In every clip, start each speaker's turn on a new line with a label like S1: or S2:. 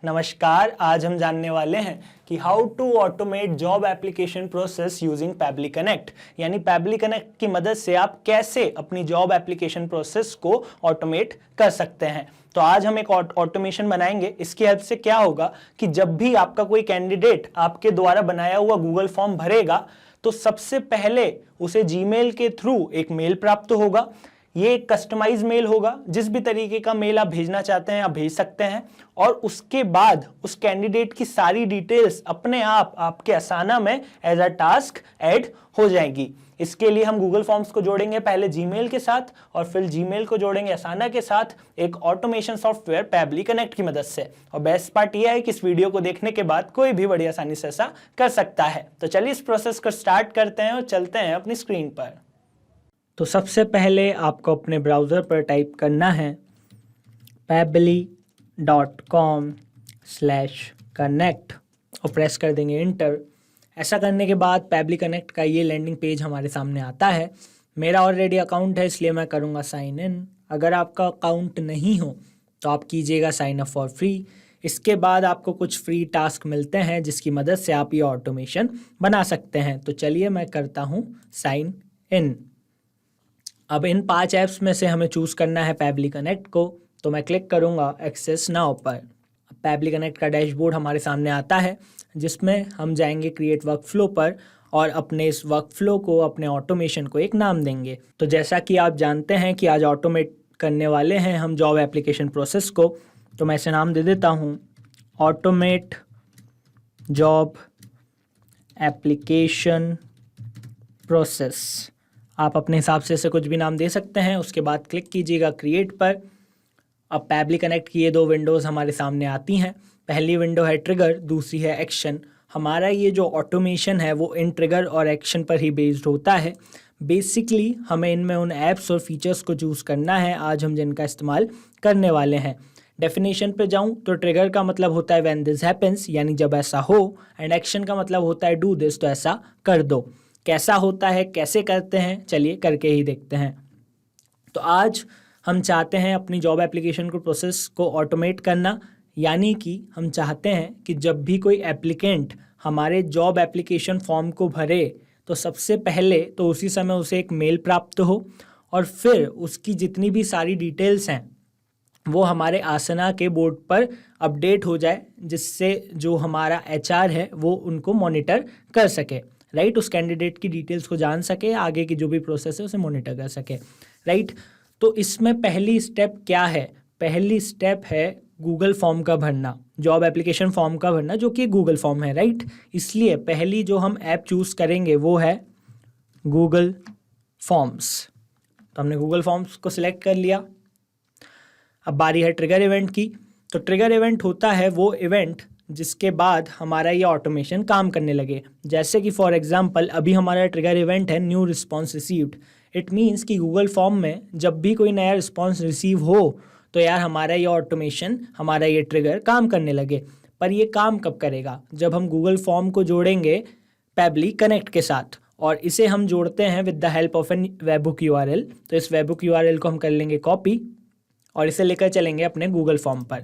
S1: नमस्कार। आज हम जानने वाले हैं कि how to automate job application process using Pabbly Connect, यानी पैबली कनेक्ट की मदद से आप कैसे अपनी जॉब एप्लीकेशन प्रोसेस को ऑटोमेट कर सकते हैं। तो आज हम एक ऑटोमेशन बनाएंगे। इसकी हेल्प से क्या होगा कि जब भी आपका कोई कैंडिडेट आपके द्वारा बनाया हुआ गूगल फॉर्म भरेगा तो सबसे पहले उसे जीमेल के थ्रू एक मेल प्राप्त होगा। ये एक कस्टमाइज मेल होगा, जिस भी तरीके का मेल आप भेजना चाहते हैं आप भेज सकते हैं, और उसके बाद उस कैंडिडेट की सारी डिटेल्स अपने आप आपके असाना में एज अ टास्क ऐड हो जाएगी। इसके लिए हम गूगल फॉर्म्स को जोड़ेंगे पहले जीमेल के साथ और फिर जीमेल को जोड़ेंगे असाना के साथ एक ऑटोमेशन सॉफ्टवेयर पैबली कनेक्ट की मदद से। और बेस्ट पार्ट यह है कि इस वीडियो को देखने के बाद कोई भी बड़ी आसानी से ऐसा कर सकता है। तो चलिए इस प्रोसेस को स्टार्ट करते हैं और चलते हैं अपनी स्क्रीन पर। तो सबसे पहले आपको अपने ब्राउज़र पर टाइप करना है pebble.com/connect और प्रेस कर देंगे इंटर। ऐसा करने के बाद पैबली कनेक्ट का ये लैंडिंग पेज हमारे सामने आता है। मेरा ऑलरेडी अकाउंट है इसलिए मैं करूँगा साइन इन। अगर आपका अकाउंट नहीं हो तो आप कीजिएगा साइन अप फॉर फ्री। इसके बाद आपको कुछ फ्री टास्क मिलते हैं जिसकी मदद से आप ये ऑटोमेशन बना सकते हैं। तो चलिए मैं करता हूँ साइन इन। अब इन 5 ऐप्स में से हमें चूज़ करना है पैबली कनेक्ट को, तो मैं क्लिक करूँगा एक्सेस नाउ पर। पैबली कनेक्ट का डैशबोर्ड हमारे सामने आता है जिसमें हम जाएंगे क्रिएट वर्कफ्लो पर और अपने इस वर्कफ्लो को, अपने ऑटोमेशन को एक नाम देंगे। तो जैसा कि आप जानते हैं कि आज ऑटोमेट करने वाले हैं हम जॉब एप्लीकेशन प्रोसेस को, तो मैं इसे नाम दे देता हूँ ऑटोमेट जॉब एप्लीकेशन प्रोसेस। आप अपने हिसाब से इसे कुछ भी नाम दे सकते हैं। उसके बाद क्लिक कीजिएगा क्रिएट पर। अब पैबली कनेक्ट की ये 2 विंडोज़ हमारे सामने आती हैं। पहली विंडो है ट्रिगर, दूसरी है एक्शन। हमारा ये जो ऑटोमेशन है वो इन ट्रिगर और एक्शन पर ही बेस्ड होता है। बेसिकली हमें इनमें उन ऐप्स और फीचर्स को चूज़ करना है आज हम जिनका इस्तेमाल करने वाले हैं। डेफिनेशन पे जाऊं तो ट्रिगर का मतलब होता है व्हेन दिस हैपेंस, यानी जब ऐसा हो, एंड एक्शन का मतलब होता है डू दिस, तो ऐसा कर दो। कैसा होता है, कैसे करते हैं, चलिए करके ही देखते हैं। तो आज हम चाहते हैं अपनी जॉब एप्लीकेशन को प्रोसेस को ऑटोमेट करना, यानी कि हम चाहते हैं कि जब भी कोई एप्लीकेंट हमारे जॉब एप्लीकेशन फॉर्म को भरे तो सबसे पहले तो उसी समय उसे एक मेल प्राप्त हो और फिर उसकी जितनी भी सारी डिटेल्स हैं वो हमारे आसना के बोर्ड पर अपडेट हो जाए, जिससे जो हमारा HR है वो उनको मॉनिटर कर सके, राइट। उस कैंडिडेट की डिटेल्स को जान सके, आगे की जो भी प्रोसेस है उसे मॉनिटर कर सके, राइट। तो इसमें पहली स्टेप क्या है? पहली स्टेप है गूगल फॉर्म का भरना, जॉब एप्लीकेशन फॉर्म का भरना, जो कि गूगल फॉर्म है, राइट। इसलिए पहली जो हम ऐप चूज़ करेंगे वो है गूगल फॉर्म्स। तो हमने गूगल फॉर्म्स को सिलेक्ट कर लिया। अब बारी है ट्रिगर इवेंट की। तो ट्रिगर इवेंट होता है वो इवेंट जिसके बाद हमारा ये ऑटोमेशन काम करने लगे। जैसे कि फॉर एग्जांपल अभी हमारा ट्रिगर इवेंट है new response received. It means कि गूगल फॉर्म में जब भी कोई नया रिस्पॉन्स रिसीव हो तो यार हमारा ये ऑटोमेशन, हमारा ये ट्रिगर काम करने लगे। पर ये काम कब करेगा? जब हम गूगल फॉर्म को जोड़ेंगे पैबली कनेक्ट के साथ, और इसे हम जोड़ते हैं with the help of an webhook URL। तो इस वेबबुक URL को हम कर लेंगे कॉपी और इसे लेकर चलेंगे अपने गूगल फॉर्म पर।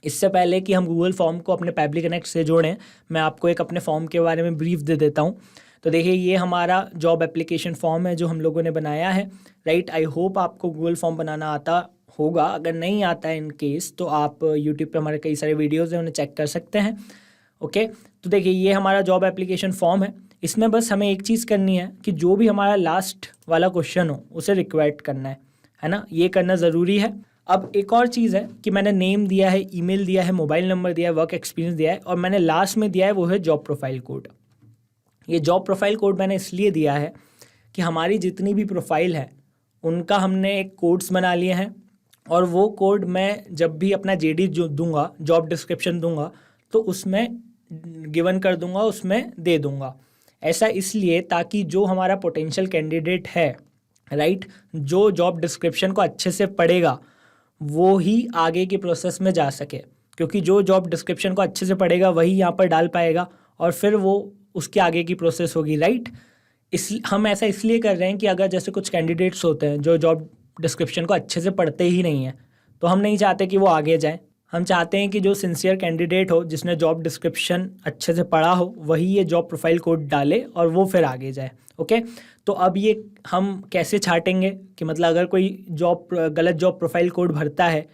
S1: इससे पहले कि हम गूगल फॉर्म को अपने पैबली कनेक्ट से जोड़ें, मैं आपको एक अपने फॉर्म के बारे में ब्रीफ दे देता हूँ। तो देखिए ये हमारा जॉब एप्लीकेशन फॉर्म है जो हम लोगों ने बनाया है, राइट। आई होप आपको गूगल फॉर्म बनाना आता होगा। अगर नहीं आता है इन केस तो आप यूट्यूब पे हमारे कई सारे वीडियोज़ हैं, उन्हें चेक कर सकते हैं, ओके। तो देखिए ये हमारा जॉब एप्लीकेशन फॉर्म है। इसमें बस हमें एक चीज़ करनी है कि जो भी हमारा लास्ट वाला क्वेश्चन हो उसे रिक्वायर्ड करना है ना, ये करना ज़रूरी है। अब एक और चीज़ है कि मैंने नेम दिया है, ईमेल दिया है, मोबाइल नंबर दिया है, वर्क एक्सपीरियंस दिया है, और मैंने लास्ट में दिया है वो है जॉब प्रोफाइल कोड। ये जॉब प्रोफाइल कोड मैंने इसलिए दिया है कि हमारी जितनी भी प्रोफाइल है उनका हमने एक कोड्स बना लिए हैं, और वो कोड मैं जब भी अपना JD जो दूंगा, जॉब डिस्क्रिप्शन दूंगा, तो उसमें गिवन कर दूंगा, उसमें दे दूंगा। ऐसा इसलिए ताकि जो हमारा पोटेंशियल कैंडिडेट है, राइट, जो जॉब डिस्क्रिप्शन को अच्छे से पढ़ेगा वो ही आगे की प्रोसेस में जा सके, क्योंकि जो जॉब डिस्क्रिप्शन को अच्छे से पढ़ेगा वही यहाँ पर डाल पाएगा और फिर वो उसके आगे की प्रोसेस होगी, राइट। हम ऐसा इसलिए कर रहे हैं कि अगर जैसे कुछ कैंडिडेट्स होते हैं जो जॉब डिस्क्रिप्शन को अच्छे से पढ़ते ही नहीं हैं, तो हम नहीं चाहते कि वो आगे जाएं, हम चाहते हैं कि जो सिंसियर कैंडिडेट हो, जिसने जॉब डिस्क्रिप्शन अच्छे से पढ़ा हो, वही ये जॉब प्रोफाइल कोड डाले और वो फिर आगे जाए। ओके, तो अब ये हम कैसे छाटेंगे कि मतलब अगर कोई गलत जॉब प्रोफाइल कोड भरता है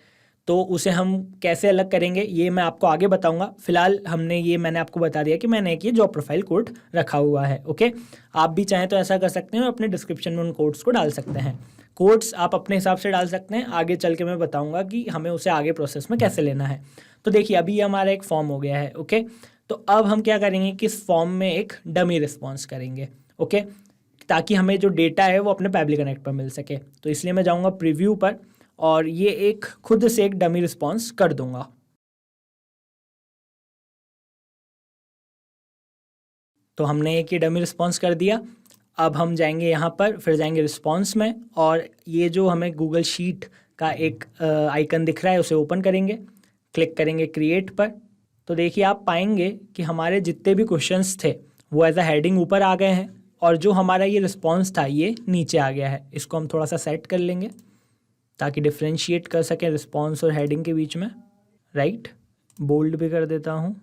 S1: तो उसे हम कैसे अलग करेंगे, ये मैं आपको आगे बताऊंगा। फिलहाल मैंने आपको बता दिया कि मैंने एक ये जॉब प्रोफाइल कोड रखा हुआ है। ओके, आप भी चाहें तो ऐसा कर सकते हैं, अपने डिस्क्रिप्शन में उन कोड्स को डाल सकते हैं। कोड्स आप अपने हिसाब से डाल सकते हैं, आगे चल के मैं बताऊंगा कि हमें उसे आगे प्रोसेस में कैसे लेना है। तो देखिए अभी ये हमारा एक फॉर्म हो गया है। ओके, तो अब हम क्या करेंगे कि इस फॉर्म में एक डमी रिस्पॉन्स करेंगे। ओके, ताकि हमें जो डेटा है वो अपने पैबली कनेक्ट पर मिल सके। तो इसलिए मैं जाऊंगा प्रीव्यू पर और ये एक खुद से एक डमी रिस्पॉन्स कर दूंगा। तो हमने एक ये डमी रिस्पॉन्स कर दिया। अब हम जाएंगे यहाँ पर, फिर जाएंगे रिस्पॉन्स में, और ये जो हमें गूगल शीट का एक आइकन दिख रहा है उसे ओपन करेंगे, क्लिक करेंगे क्रिएट पर। तो देखिए आप पाएंगे कि हमारे जितने भी क्वेश्चंस थे वो एज अ हेडिंग ऊपर आ गए हैं, और जो हमारा ये रिस्पॉन्स था ये नीचे आ गया है। इसको हम थोड़ा सा सेट कर लेंगे ताकि डिफ्रेंशिएट कर सकें रिस्पॉन्स और हेडिंग के बीच में। राइट, बोल्ड भी कर देता हूँ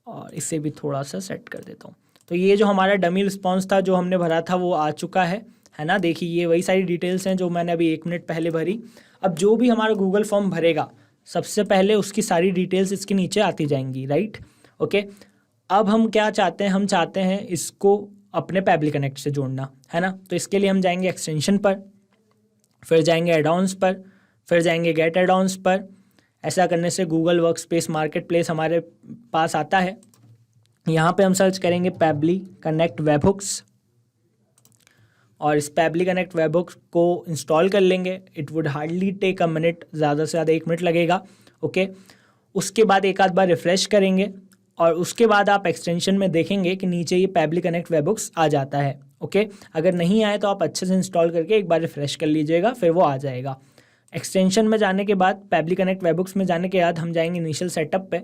S1: और इसे भी थोड़ा सा सेट कर देता हूँ। तो ये जो हमारा डमी रिस्पॉन्स था जो हमने भरा था वो आ चुका है ना। देखिए ये वही सारी डिटेल्स हैं जो मैंने अभी 1 मिनट पहले भरी। अब जो भी हमारा गूगल फॉर्म भरेगा सबसे पहले उसकी सारी डिटेल्स इसके नीचे आती जाएंगी। राइट, ओके, अब हम क्या चाहते हैं, हम चाहते हैं इसको अपने पैबली कनेक्ट से जोड़ना है ना। तो इसके लिए हम जाएंगे एक्सटेंशन पर, फिर जाएंगे एडॉन्स पर, फिर जाएंगे गेट एडॉन्स पर। ऐसा करने से गूगल वर्कस्पेस मार्केट प्लेस हमारे पास आता है। यहाँ पे हम सर्च करेंगे पैबली कनेक्ट वेबहुक्स और इस पैबली कनेक्ट वेबहुक्स को इंस्टॉल कर लेंगे। It would hardly take a minute, ज़्यादा से ज़्यादा 1 मिनट लगेगा। ओके, उसके बाद एक आध बार रिफ़्रेश करेंगे और उसके बाद आप एक्सटेंशन में देखेंगे कि नीचे ये पैबली कनेक्ट वेबहुक्स आ जाता है। ओके, अगर नहीं आए तो आप अच्छे से इंस्टॉल करके एक बार रिफ़्रेश कर लीजिएगा, फिर वो आ जाएगा। एक्सटेंशन में जाने के बाद, पैबली कनेक्ट वेबहुक्स में जाने के बाद हम जाएंगे इनिशियल सेटअप पे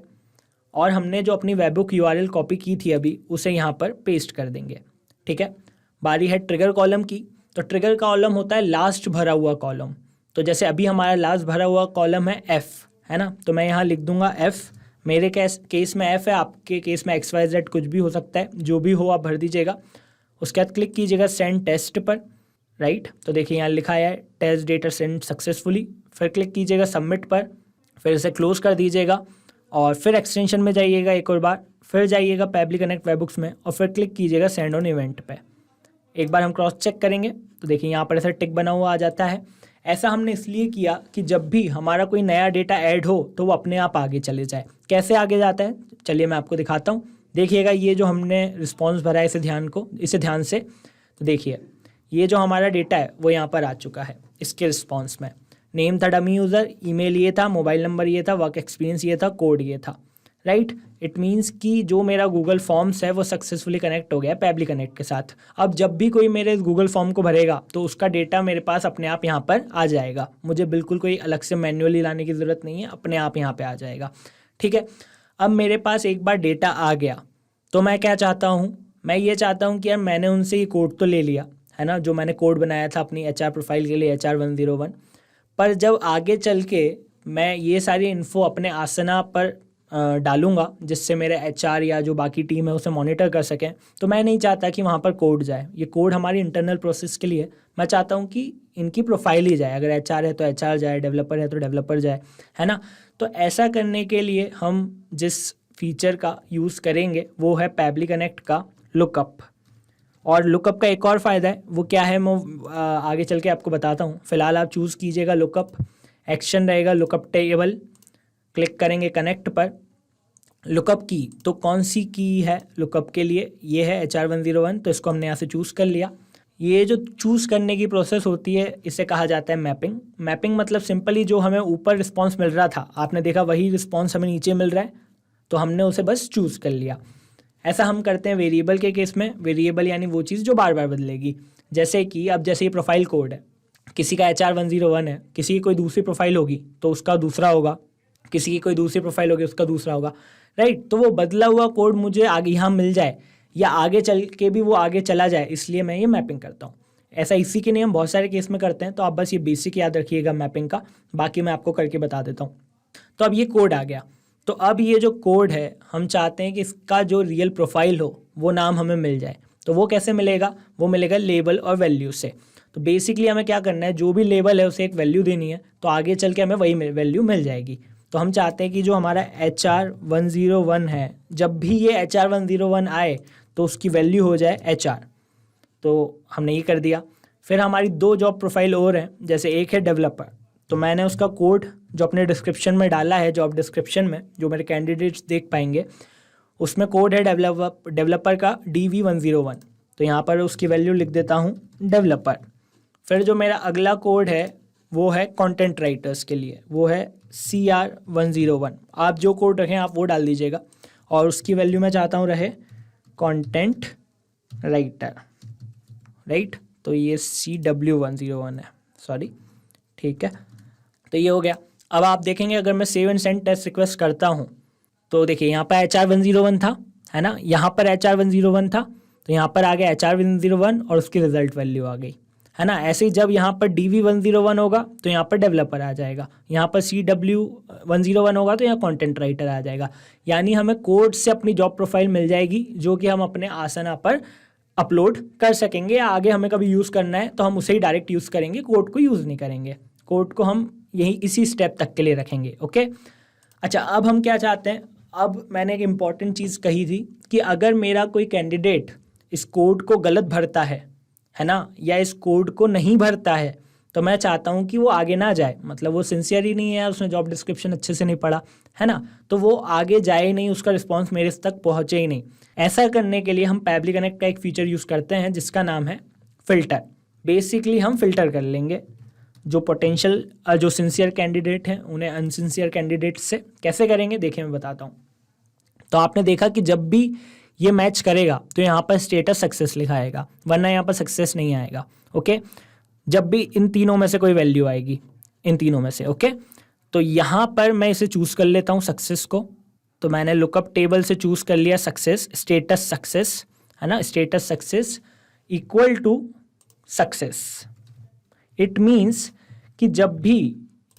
S1: और हमने जो अपनी वेबहुक यूआरएल कॉपी की थी अभी उसे यहाँ पर पेस्ट कर देंगे। ठीक है, बारी है ट्रिगर कॉलम की। तो ट्रिगर कॉलम होता है लास्ट भरा हुआ कॉलम। तो जैसे अभी हमारा लास्ट भरा हुआ कॉलम है F, है ना, तो मैं यहाँ लिख दूंगा F। मेरे केस में F है, आपके केस में XYZ कुछ भी हो सकता है, जो भी हो आप भर दीजिएगा। उसके बाद क्लिक कीजिएगा सेंड टेस्ट पर। राइट, तो देखिए यहाँ लिखा है टेस्ट डेटा सेंड सक्सेसफुली। फिर क्लिक कीजिएगा सबमिट पर, फिर इसे क्लोज कर दीजिएगा और फिर एक्सटेंशन में जाइएगा एक और बार, फिर जाइएगा पैबली कनेक्ट वेबहुक्स में और फिर क्लिक कीजिएगा सेंड ऑन इवेंट पे। एक बार हम क्रॉस चेक करेंगे तो देखिए यहाँ पर ऐसा टिक बना हुआ आ जाता है। ऐसा हमने इसलिए किया कि जब भी हमारा कोई नया डेटा ऐड हो तो वो अपने आप आगे चले जाए। कैसे आगे जाता है चलिए मैं आपको दिखाता हूँ। देखिएगा ये जो हमने रिस्पॉन्स भरा है इसे ध्यान से, तो देखिए ये जो हमारा डेटा है वो यहाँ पर आ चुका है। इसके रिस्पॉन्स में नेम था डमी यूज़र, ईमेल ये था, मोबाइल नंबर ये था, वर्क एक्सपीरियंस ये था, कोड ये था। राइट, इट मीन्स कि जो मेरा गूगल फॉर्म्स है वो सक्सेसफुली कनेक्ट हो गया पैबली कनेक्ट के साथ। अब जब भी कोई मेरे इस गूगल फॉर्म को भरेगा तो उसका डेटा मेरे पास अपने आप यहाँ पर आ जाएगा। मुझे बिल्कुल कोई अलग से मैन्युअली लाने की ज़रूरत नहीं है, अपने आप यहाँ पर आ जाएगा। ठीक है, अब मेरे पास एक बार डेटा आ गया तो मैं क्या चाहता हूँ, मैं ये चाहता हूँ कि यार मैंने उनसे ये कोड तो ले लिया है ना, जो मैंने कोड बनाया था अपनी HR प्रोफाइल के लिए HR101, पर जब आगे चल के मैं ये सारी इन्फो अपने आसना पर डालूंगा जिससे मेरे HR या जो बाकी टीम है उसे मॉनिटर कर सकें, तो मैं नहीं चाहता कि वहाँ पर कोड जाए। ये कोड हमारी इंटरनल प्रोसेस के लिए, मैं चाहता हूँ कि इनकी प्रोफाइल ही जाए। अगर HR है तो HR जाए, डेवलपर है तो डेवलपर जाए, है ना। तो ऐसा करने के लिए हम जिस फीचर का यूज़ करेंगे वो है पैबली कनेक्ट का लुकअप। और लुकअप का एक और फ़ायदा है, वो क्या है मैं आगे चल के आपको बताता हूँ। फिलहाल आप चूज़ कीजिएगा लुकअप, एक्शन रहेगा लुकअप टेबल, क्लिक करेंगे कनेक्ट पर। लुकअप की तो कौन सी की है लुकअप के लिए, ये है HR101, तो इसको हमने यहाँ से चूज़ कर लिया। ये जो चूज़ करने की प्रोसेस होती है इसे कहा जाता है मैपिंग। मैपिंग मतलब सिंपली जो हमें ऊपर रिस्पॉन्स मिल रहा था, आपने देखा वही रिस्पॉन्स हमें नीचे मिल रहा है, तो हमने उसे बस चूज़ कर लिया। ऐसा हम करते हैं वेरिएबल के केस में। वेरिएबल यानी वो चीज़ जो बार बार बदलेगी। जैसे कि अब जैसे ये प्रोफाइल कोड है, किसी का HR101 है, किसी की कोई दूसरी प्रोफाइल होगी तो उसका दूसरा होगा, किसी की कोई दूसरी प्रोफाइल होगी उसका दूसरा होगा। राइट, तो वो बदला हुआ कोड मुझे आगे यहाँ मिल जाए या आगे चल के भी वो आगे चला जाए, इसलिए मैं ये मैपिंग करता हूँ। ऐसा इसी के नियम बहुत सारे केस में करते हैं, तो आप बस ये बेसिक याद रखिएगा मैपिंग का, बाकी मैं आपको करके बता देता हूँ। तो अब ये कोड आ गया। तो अब ये जो कोड है हम चाहते हैं कि इसका जो रियल प्रोफाइल हो वो नाम हमें मिल जाए। तो वो कैसे मिलेगा? वो मिलेगा लेबल और वैल्यू से। तो बेसिकली हमें क्या करना है, जो भी लेबल है उसे एक वैल्यू देनी है, तो आगे चल के हमें वही वैल्यू मिल जाएगी। तो हम चाहते हैं कि जो हमारा HR101 है, जब भी ये HR101 आए तो उसकी वैल्यू हो जाए HR। तो हमने ये कर दिया। फिर हमारी 2 जॉब प्रोफाइल और हैं, जैसे एक है डेवलपर, तो मैंने उसका कोड जो अपने डिस्क्रिप्शन में डाला है, जॉब डिस्क्रिप्शन में जो मेरे कैंडिडेट्स देख पाएंगे, उसमें कोड है डेवलपर का DV101। तो यहाँ पर उसकी वैल्यू लिख देता हूँ डेवलपर। फिर जो मेरा अगला कोड है वो है कंटेंट राइटर्स के लिए, वो है CR101। आप जो कोड रखें आप वो डाल दीजिएगा, और उसकी वैल्यू मैं चाहता हूँ रहे कंटेंट राइटर, राइट। तो ये CW101 है, सॉरी, ठीक है। तो ये हो गया। अब आप देखेंगे अगर मैं save and send test request करता हूँ तो देखिए यहाँ पर HR101 था, है ना, यहाँ पर HR101 था, तो यहाँ पर आ गया HR101 और उसकी रिजल्ट वैल्यू आ गई, है ना। ऐसे ही जब यहाँ पर DV101 होगा तो यहाँ पर डेवलपर आ जाएगा, यहाँ पर CW101 होगा तो यहाँ कंटेंट राइटर आ जाएगा। यानी हमें कोड से अपनी जॉब प्रोफाइल मिल जाएगी जो कि हम अपने आसना पर अपलोड कर सकेंगे, या आगे हमें कभी यूज़ करना है तो हम उसे ही डायरेक्ट यूज़ करेंगे, कोड को यूज़ नहीं करेंगे। कोड को हम यही इसी स्टेप तक के लिए रखेंगे, ओके। अच्छा, अब हम क्या चाहते हैं, अब मैंने एक इम्पॉर्टेंट चीज़ कही थी कि अगर मेरा कोई कैंडिडेट इस कोड को गलत भरता है ना, या इस कोड को नहीं भरता है, तो मैं चाहता हूँ कि वो आगे ना जाए, मतलब वो सिंसियर ही नहीं है, उसने जॉब डिस्क्रिप्शन अच्छे से नहीं पढ़ा, है ना, तो वो आगे जाए ही नहीं, उसका रिस्पॉन्स मेरे तक पहुँचे ही नहीं। ऐसा करने के लिए हम पैबली कनेक्ट का एक फीचर यूज़ करते हैं जिसका नाम है फ़िल्टर। बेसिकली हम फ़िल्टर कर लेंगे जो पोटेंशियल जो सिंसियर कैंडिडेट हैं उन्हें अनसिंसियर कैंडिडेट से। कैसे करेंगे देखिए, मैं बताता हूँ। तो आपने देखा कि जब भी ये मैच करेगा तो यहाँ पर स्टेटस सक्सेस लिखा आएगा, वरना यहाँ पर सक्सेस नहीं आएगा, ओके। जब भी इन तीनों में से कोई वैल्यू आएगी, इन तीनों में से, ओके। तो यहाँ पर मैं इसे चूज़ कर लेता हूँ सक्सेस को। तो मैंने लुकअप टेबल से चूज़ कर लिया सक्सेस, स्टेटस सक्सेस, है ना, status success equal to success. It means कि जब भी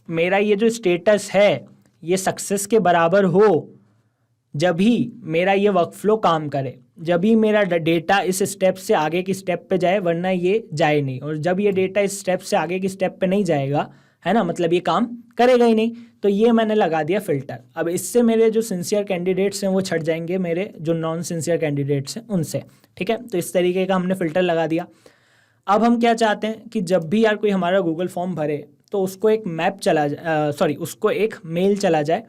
S1: मेरा ये जो स्टेटस है ये सक्सेस के बराबर हो, जब भी मेरा ये वर्कफ्लो काम करे, जब भी मेरा डेटा इस स्टेप से आगे की स्टेप पे जाए, वरना ये जाए नहीं। और जब ये डेटा इस स्टेप से आगे की स्टेप पे नहीं जाएगा, है ना, मतलब ये काम करेगा ही नहीं। तो ये मैंने लगा दिया फ़िल्टर। अब इससे मेरे जो सिंसियर कैंडिडेट्स हैं वो छट जाएंगे मेरे जो नॉन सिंसियर कैंडिडेट्स हैं उनसे, ठीक है। तो इस तरीके का हमने फ़िल्टर लगा दिया। अब हम क्या चाहते हैं कि जब भी यार कोई हमारा गूगल फॉर्म भरे तो उसको एक मैप चला जाए, उसको एक मेल चला जाए,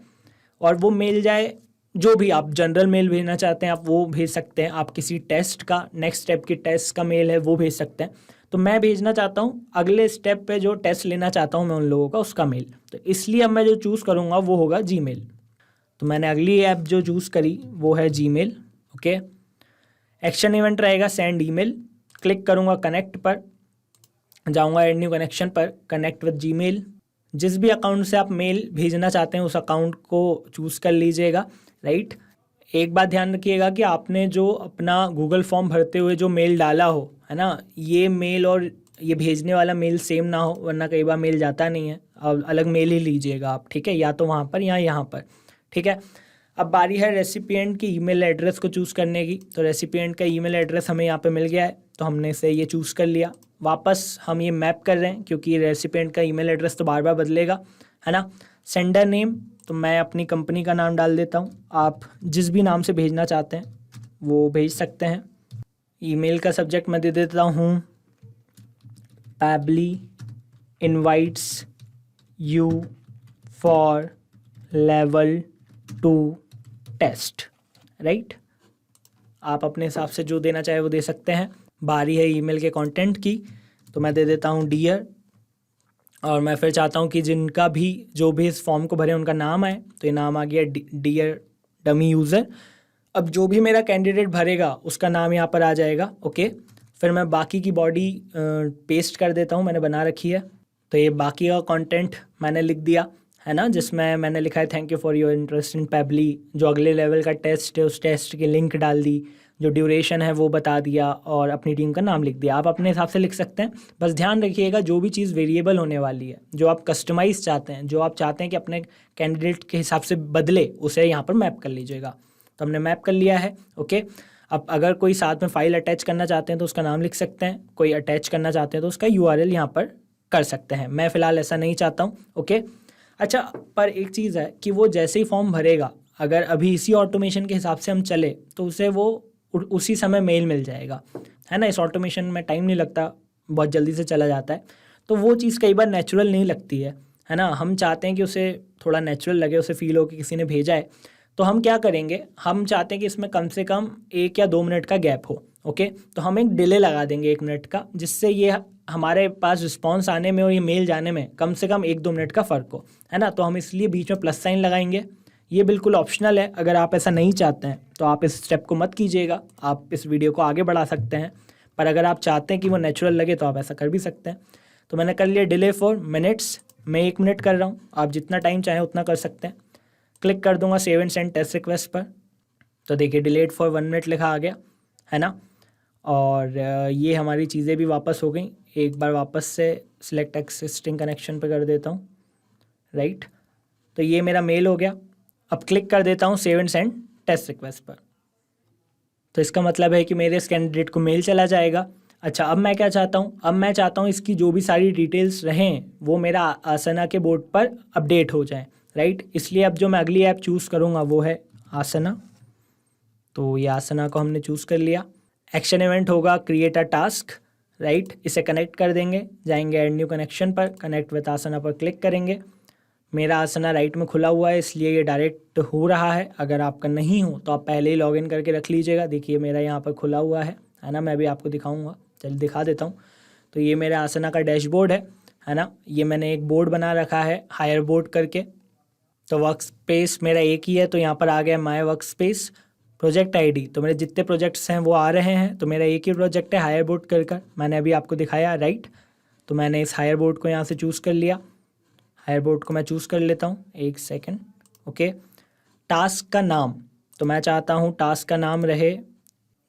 S1: और वो मेल जाए, जो भी आप जनरल मेल भेजना चाहते हैं आप वो भेज सकते हैं, आप किसी टेस्ट का, नेक्स्ट स्टेप की टेस्ट का मेल है वो भेज सकते हैं। तो मैं भेजना चाहता हूँ अगले स्टेप पे जो टेस्ट लेना चाहता हूँ मैं उन लोगों का, उसका मेल। तो इसलिए अब मैं जो चूज़ करूँगा वो होगा Gmail। तो मैंने अगली ऐप जो चूज़ करी वो है Gmail, ओके। एक्शन इवेंट रहेगा सेंड ईमेल। क्लिक करूँगा कनेक्ट पर, जाऊँगा ऐड न्यू कनेक्शन पर, कनेक्ट विद Gmail। जिस भी अकाउंट से आप मेल भेजना चाहते हैं उस अकाउंट को चूज़ कर लीजिएगा, राइट। एक बात ध्यान रखिएगा कि आपने जो अपना गूगल फॉर्म भरते हुए जो मेल डाला हो, है ना, ये मेल और ये भेजने वाला मेल सेम ना हो, वरना कई बार मेल जाता नहीं है। अब अलग मेल ही लीजिएगा आप, ठीक है, या तो वहाँ पर या यहाँ पर, ठीक है। अब बारी है रेसिपिएंट की ईमेल एड्रेस को चूज़ करने की। तो रेसिपिएंट का ईमेल एड्रेस हमें यहाँ पे मिल गया है, तो हमने इसे ये चूज़ कर लिया। वापस हम ये मैप कर रहे हैं क्योंकि रेसिपिएंट का ईमेल एड्रेस तो बार बार बदलेगा, है ना। सेंडर नेम, तो मैं अपनी कंपनी का नाम डाल देता हूँ, आप जिस भी नाम से भेजना चाहते हैं वो भेज सकते हैं। ईमेल का सब्जेक्ट मैं दे देता हूँ Pabbly invites you for level 2 test, right. आप अपने हिसाब से जो देना चाहे वो दे सकते हैं। बारी है ईमेल के कंटेंट की, तो मैं दे देता हूँ डियर, और मैं फिर चाहता हूँ कि जिनका भी जो भी इस फॉर्म को भरे उनका नाम आए, तो ये नाम आ गया डियर डमी यूज़र। अब जो भी मेरा कैंडिडेट भरेगा उसका नाम यहाँ पर आ जाएगा, ओके। फिर मैं बाकी की बॉडी पेस्ट कर देता हूँ, मैंने बना रखी है। तो ये बाकी का कंटेंट मैंने लिख दिया, है ना, जिसमें मैंने लिखा है thank you for your interest in Pabbly. जो अगले लेवल का टेस्ट है उस टेस्ट की लिंक डाल दी, जो ड्यूरेशन है वो बता दिया और अपनी टीम का नाम लिख दिया। आप अपने हिसाब से लिख सकते हैं, बस ध्यान रखिएगा जो भी चीज़ वेरिएबल होने वाली है, जो आप कस्टमाइज चाहते हैं, जो आप चाहते हैं कि अपने कैंडिडेट के हिसाब से बदले, उसे यहाँ पर मैप कर लीजिएगा। तो हमने मैप कर लिया है। ओके, अब अगर कोई साथ में फाइल अटैच करना चाहते हैं तो उसका नाम लिख सकते हैं, कोई अटैच करना चाहते हैं तो उसका URL यहाँ पर कर सकते हैं। मैं फ़िलहाल ऐसा नहीं चाहता हूँ। ओके, अच्छा, पर एक चीज़ है कि वो जैसे ही फॉर्म भरेगा, अगर अभी इसी ऑटोमेशन के हिसाब से हम चले तो उसे वो उसी समय मेल मिल जाएगा, है ना। इस ऑटोमेशन में टाइम नहीं लगता, बहुत जल्दी से चला जाता है। तो वो चीज़ कई बार नेचुरल नहीं लगती है ना। हम चाहते हैं कि उसे थोड़ा नेचुरल लगे, उसे फील हो कि किसी ने भेजा है। तो हम क्या करेंगे, हम चाहते हैं कि इसमें कम से कम 1 या 2 मिनट का गैप हो। ओके, तो हम एक डिले लगा देंगे 1 मिनट का, जिससे ये हमारे पास रिस्पॉन्स आने में और ये मेल जाने में कम से कम 1-2 मिनट का फ़र्क हो, है ना। तो हम इसलिए बीच में प्लस साइन लगाएंगे। ये बिल्कुल ऑप्शनल है, अगर आप ऐसा नहीं चाहते हैं तो आप इस स्टेप को मत कीजिएगा, आप इस वीडियो को आगे बढ़ा सकते हैं। पर अगर आप चाहते हैं कि वो नेचुरल लगे तो आप ऐसा कर भी सकते हैं। तो मैंने कर लिया डिले फॉर मिनट्स, मैं 1 मिनट कर रहा हूँ, आप जितना टाइम चाहें उतना कर सकते हैं। क्लिक कर दूंगा save and send test request पर, तो देखिए डिलेट फॉर 1 मिनट लिखा आ गया, है ना। और ये हमारी चीज़ें भी वापस हो गई। एक बार वापस से सिलेक्ट एक्सिस्टिंग कनेक्शन पर कर देता हूँ, राइट। तो ये मेरा मेल हो गया। अब क्लिक कर देता हूँ save and send test request पर, तो इसका मतलब है कि मेरे इस कैंडिडेट को मेल चला जाएगा। अच्छा, अब मैं क्या चाहता हूँ, अब मैं चाहता हूँ इसकी जो भी सारी डिटेल्स रहें वो मेरा आसना के बोर्ड पर अपडेट हो जाए, राइट। इसलिए अब जो मैं अगली ऐप चूज़ करूँगा वो है आसना। तो ये आसना को हमने चूज़ कर लिया। एक्शन इवेंट होगा क्रिएट अ टास्क, राइट। इसे कनेक्ट कर देंगे, जाएंगे ऐड न्यू कनेक्शन पर, कनेक्ट विद आसना पर क्लिक करेंगे। मेरा आसना राइट में खुला हुआ है इसलिए ये डायरेक्ट हो रहा है। अगर आपका नहीं हो तो आप पहले ही लॉगिन करके रख लीजिएगा। देखिए मेरा यहाँ पर खुला हुआ है ना। मैं भी आपको दिखाऊंगा, चलिए दिखा देता हूँ। तो ये मेरे आसना का डैशबोर्ड है ना। ये मैंने एक बोर्ड बना रखा है हायर बोर्ड करके। तो वर्क स्पेस मेरा एक ही है, तो यहाँ पर आ गया my work space. Project ID, तो मेरे जितने प्रोजेक्ट्स हैं वो आ रहे हैं। तो मेरा एक ही प्रोजेक्ट है हायर बोर्ड कर मैंने अभी आपको दिखाया, राइट। तो मैंने इस हायर बोर्ड को यहाँ से चूज़ कर लिया। हायर बोर्ड को मैं चूज़ कर लेता हूँ, 1 सेकेंड। ओके, टास्क का नाम, तो मैं चाहता हूँ टास्क का नाम रहे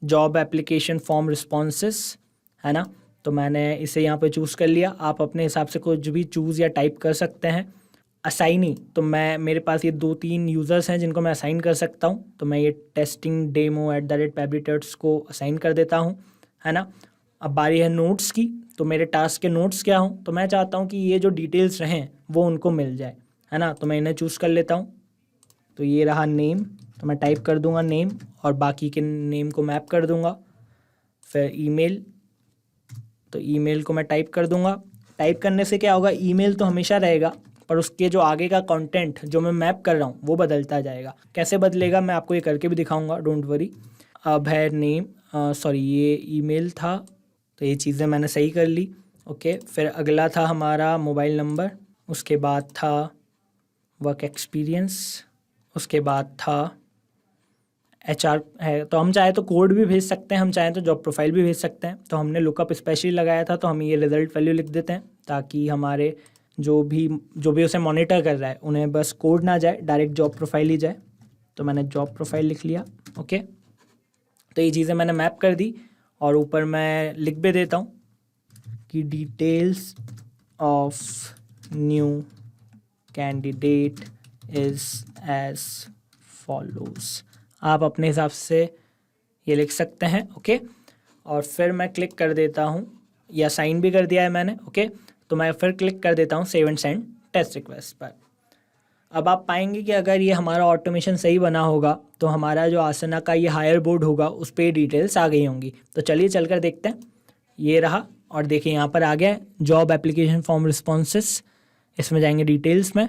S1: जॉब एप्लीकेशन फॉर्म रिस्पॉन्सेस, है ना। तो मैंने इसे यहाँ पे चूज़ कर लिया। आप अपने हिसाब से कुछ भी चूज़ या टाइप कर सकते हैं। असाइनी, तो मेरे पास ये 2-3 यूज़र्स हैं जिनको मैं असाइन कर सकता हूँ। तो मैं ये टेस्टिंग डेमो @pabliturts को असाइन कर देता हूँ, है ना। अब बारी है नोट्स की, तो मेरे टास्क के नोट्स क्या हों, तो मैं चाहता हूँ कि ये जो डिटेल्स रहें वो उनको मिल जाए, है ना। तो मैं इन्हें चूज़ कर लेता हूँ। तो ये रहा नेम, तो मैं टाइप कर दूंगा नेम और बाकी के नेम को मैप कर दूंगा। फिर ईमेल, तो ईमेल को मैं टाइप कर दूंगा। टाइप करने से क्या होगा, ईमेल तो हमेशा रहेगा पर उसके जो आगे का कंटेंट जो मैं मैप कर रहा हूँ वो बदलता जाएगा। कैसे बदलेगा मैं आपको ये करके भी दिखाऊंगा, डोंट वरी। अब है नेम, सॉरी ये ईमेल था, तो ये चीज़ें मैंने सही कर ली। ओके, फिर अगला था हमारा मोबाइल नंबर, उसके बाद था वर्क एक्सपीरियंस, उसके बाद था HR है। तो हम चाहे तो कोड भी भेज सकते हैं, हम चाहें तो जॉब प्रोफाइल भी भेज सकते हैं। तो हमने लुकअप स्पेशली लगाया था, तो हम ये रिजल्ट वैल्यू लिख देते हैं ताकि हमारे जो भी उसे मॉनिटर कर रहा है उन्हें बस कोड ना जाए, डायरेक्ट जॉब प्रोफाइल ही जाए। तो मैंने जॉब प्रोफाइल लिख लिया। ओके, तो ये चीज़ें मैंने मैप कर दी और ऊपर मैं लिख भी देता हूँ कि details of new candidate is as follows. आप अपने हिसाब से ये लिख सकते हैं। ओके, और फिर मैं क्लिक कर देता हूँ, या साइन भी कर दिया है मैंने। ओके, तो मैं फिर क्लिक कर देता हूँ save and send test request पर। अब आप पाएंगे कि अगर ये हमारा ऑटोमेशन सही बना होगा तो हमारा जो आसना का ये हायर बोर्ड होगा उस पर डिटेल्स आ गई होंगी। तो चलिए चलकर देखते हैं। ये रहा, और देखिए यहाँ पर आ गया जॉब एप्लीकेशन फॉर्म रिस्पॉन्सेस। इसमें जाएंगे डिटेल्स में,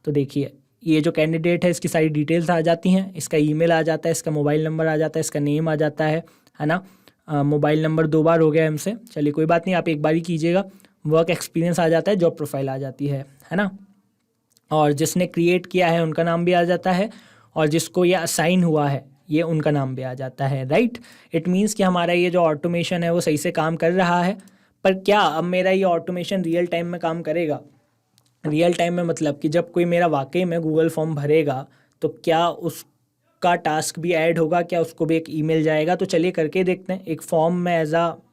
S1: तो देखिए ये जो कैंडिडेट है इसकी सारी डिटेल्स आ जाती हैं। इसका ईमेल आ जाता है, इसका मोबाइल नंबर आ जाता है, इसका नेम आ जाता है ना। मोबाइल नंबर 2 बार हो गया हमसे, चलिए कोई बात नहीं, आप एक बार ही कीजिएगा। वर्क एक्सपीरियंस आ जाता है, जॉब प्रोफाइल आ जाती है ना। और जिसने क्रिएट किया है उनका नाम भी आ जाता है, और जिसको ये असाइन हुआ है ये उनका नाम भी आ जाता है, राइट। इट मीन्स कि हमारा ये जो ऑटोमेशन है वो सही से काम कर रहा है। पर क्या अब मेरा ये ऑटोमेशन रियल टाइम में काम करेगा? रियल टाइम में मतलब कि जब कोई मेरा वाकई में गूगल फॉर्म भरेगा तो क्या का टास्क भी ऐड होगा क्या, उसको भी एक ईमेल जाएगा। तो चलिए करके देखते हैं। एक फॉर्म में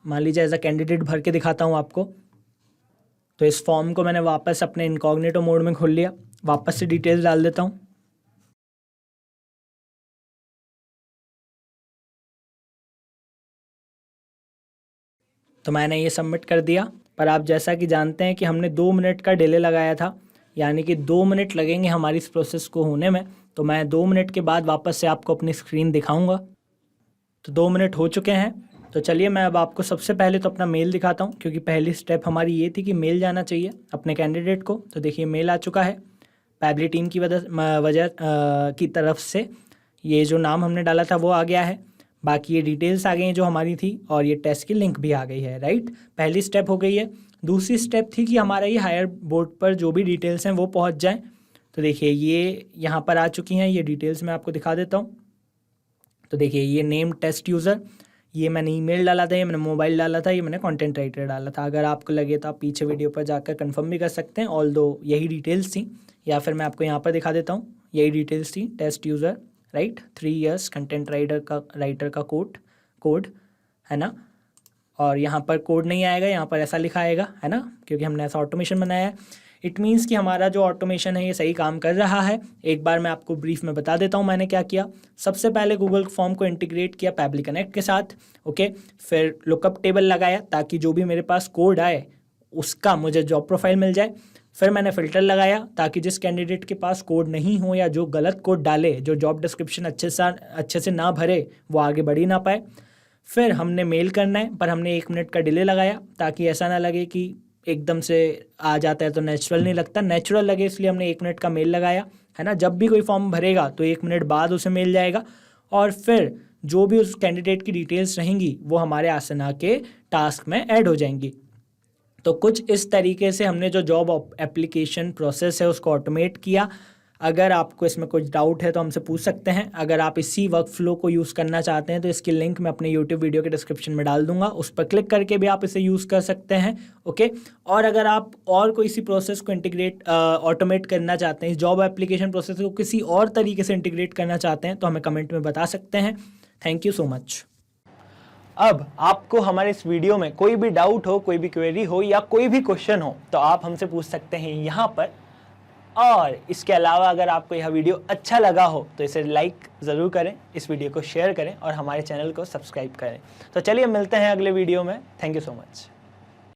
S1: मान लीजिए एज अ कैंडिडेट भर के दिखाता हूँ आपको। तो इस फॉर्म को मैंने वापस अपने इनकॉग्निटो मोड में खोल लिया, वापस से डिटेल्स डाल देता हूँ। तो मैंने ये सबमिट कर दिया, पर आप जैसा कि जानते हैं कि हमने 2 मिनट का डिले लगाया था, यानी कि 2 मिनट लगेंगे हमारी इस प्रोसेस को होने में। तो मैं 2 मिनट के बाद वापस से आपको अपनी स्क्रीन दिखाऊंगा। तो 2 मिनट हो चुके हैं। तो चलिए मैं अब आपको सबसे पहले तो अपना मेल दिखाता हूँ, क्योंकि पहली स्टेप हमारी ये थी कि मेल जाना चाहिए अपने कैंडिडेट को। तो देखिए मेल आ चुका है पैबली टीम की वजह की तरफ से। ये जो नाम हमने डाला था वो आ गया है, बाकी ये डिटेल्स आ गई हैं जो हमारी थी, और ये टेस्ट की लिंक भी आ गई है, राइट। पहली स्टेप हो गई है। दूसरी स्टेप थी कि हमारा ये हायर बोर्ड पर जो भी डिटेल्स हैं वो पहुंच जाएं। तो देखिए ये यहाँ पर आ चुकी हैं, ये डिटेल्स मैं आपको दिखा देता हूँ। तो देखिए ये नेम टेस्ट यूज़र, ये मैंने ईमेल डाला था, ये मैंने मोबाइल डाला था, ये मैंने कंटेंट राइटर डाला था। अगर आपको लगे तो आप पीछे वीडियो पर जाकर कंफर्म भी कर सकते हैं, ऑल दो यही डिटेल्स थी। या फिर मैं आपको यहाँ पर दिखा देता हूँ, यही डिटेल्स थी। Test user, right, 3 years, content writer का कोड है ना। और यहाँ पर कोड नहीं आएगा, यहाँ पर ऐसा लिखा आएगा, है ना, क्योंकि हमने ऐसा ऑटोमेशन बनाया है। इट मीन्स कि हमारा जो ऑटोमेशन है ये सही काम कर रहा है। एक बार मैं आपको ब्रीफ में बता देता हूँ मैंने क्या किया। सबसे पहले गूगल फॉर्म को इंटीग्रेट किया पैबली कनेक्ट के साथ, ओके। फिर लुकअप टेबल लगाया ताकि जो भी मेरे पास कोड आए उसका मुझे जॉब प्रोफाइल मिल जाए। फिर मैंने फ़िल्टर लगाया ताकि जिस कैंडिडेट के पास कोड नहीं हो या जो गलत कोड डाले, जो जॉब डिस्क्रिप्शन अच्छे से ना भरे, वो आगे बढ़ ही ना पाए। फिर हमने मेल करना है, पर हमने 1 मिनट का डिले लगाया ताकि ऐसा ना लगे कि एकदम से आ जाता है तो नेचुरल नहीं लगता, नेचुरल लगे, इसलिए हमने 1 मिनट का मेल लगाया, है ना। जब भी कोई फॉर्म भरेगा तो 1 मिनट बाद उसे मेल जाएगा, और फिर जो भी उस कैंडिडेट की डिटेल्स रहेंगी वो हमारे आसना के टास्क में ऐड हो जाएंगी। तो कुछ इस तरीके से हमने जो जॉब एप्लीकेशन प्रोसेस है उसको ऑटोमेट किया। अगर आपको इसमें कुछ डाउट है तो हमसे पूछ सकते हैं। अगर आप इसी वर्क फ्लो को यूज़ करना चाहते हैं तो इसकी लिंक मैं अपने यूट्यूब वीडियो के डिस्क्रिप्शन में डाल दूंगा, उस पर क्लिक करके भी आप इसे यूज़ कर सकते हैं, ओके। और अगर आप और कोई सी प्रोसेस को इंटीग्रेट ऑटोमेट करना चाहते हैं, इस जॉब एप्लीकेशन प्रोसेस को किसी और तरीके से इंटीग्रेट करना चाहते हैं, तो हमें कमेंट में बता सकते हैं। Thank you so much. अब आपको हमारे इस वीडियो में कोई भी डाउट हो, कोई भी क्वेरी हो या कोई भी क्वेश्चन हो तो आप हमसे पूछ सकते हैं यहाँ पर। और इसके अलावा अगर आपको यह वीडियो अच्छा लगा हो तो इसे लाइक ज़रूर करें, इस वीडियो को शेयर करें और हमारे चैनल को सब्सक्राइब करें। तो चलिए मिलते हैं अगले वीडियो में। Thank you so much.